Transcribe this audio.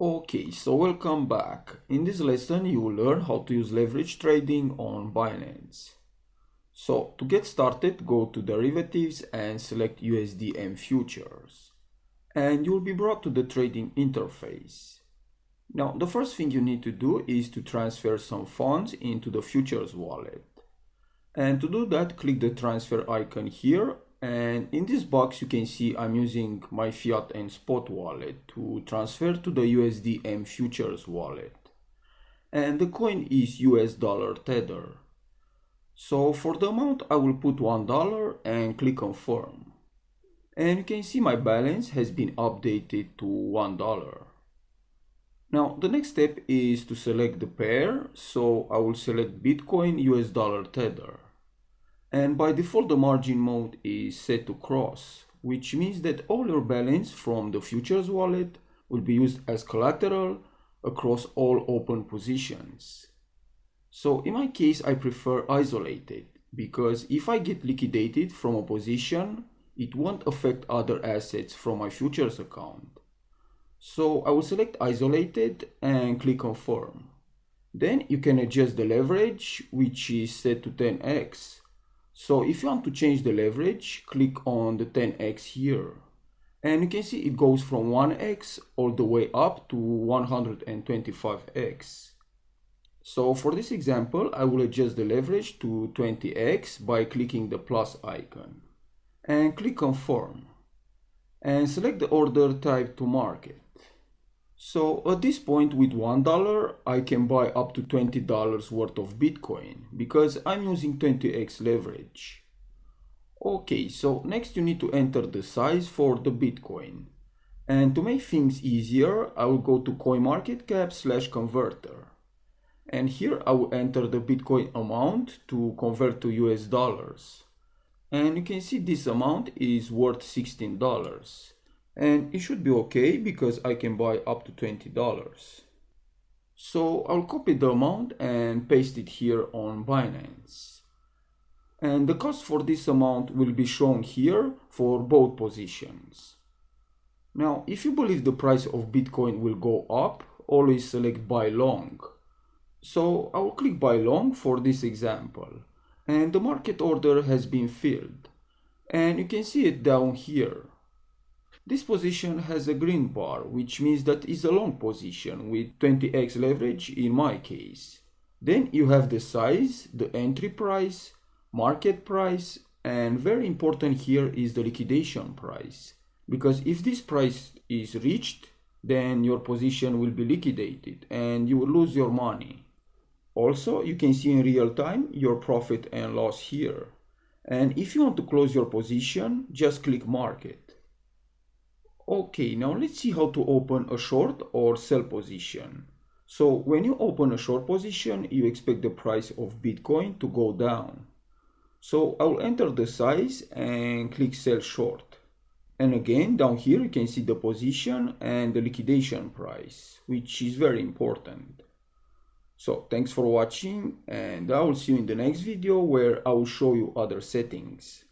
Okay, so welcome back. In this lesson you will learn how to use leverage trading on Binance. So to get started, go to derivatives and select USDM futures. And you will be brought to the trading interface. Now the first thing you need to do is to transfer some funds into the futures wallet. And to do that, click the transfer icon here, and in this box you can see I'm using my fiat and spot wallet to transfer to the USDM futures wallet, and the coin is US dollar Tether. So for the amount I will put $1 and click confirm, and you can see my balance has been updated to $1. Now the next step is to select the pair, so I will select Bitcoin US dollar Tether. And by default the margin mode is set to cross, which means that all your balance from the futures wallet will be used as collateral across all open positions. So in my case I prefer isolated, because if I get liquidated from a position, it won't affect other assets from my futures account. So I will select isolated and click confirm. Then you can adjust the leverage, which is set to 10x. So if you want to change the leverage, click on the 10x here. And you can see it goes from 1x all the way up to 125x. So for this example, I will adjust the leverage to 20x by clicking the plus icon. And click confirm. And select the order type to market. So at this point with $1 I can buy up to $20 worth of Bitcoin because I'm using 20x leverage. Okay, so next you need to enter the size for the Bitcoin. And to make things easier, I will go to CoinMarketCap/converter. And here I will enter the Bitcoin amount to convert to US dollars. And you can see this amount is worth $16. And it should be okay because I can buy up to $20. So I'll copy the amount and paste it here on Binance. And the cost for this amount will be shown here for both positions. Now, if you believe the price of Bitcoin will go up, always select buy long. So I will click buy long for this example. And the market order has been filled. And you can see it down here. This position has a green bar, which means that it's a long position with 20x leverage in my case. Then you have the size, the entry price, market price, and very important here is the liquidation price. Because if this price is reached, then your position will be liquidated and you will lose your money. Also, you can see in real time your profit and loss here. And if you want to close your position, just click market. Okay, now let's see how to open a short or sell position. So when you open a short position, you expect the price of Bitcoin to go down. So I'll enter the size and click sell short. And again, down here you can see the position and the liquidation price, which is very important. So thanks for watching, and I will see you in the next video where I will show you other settings.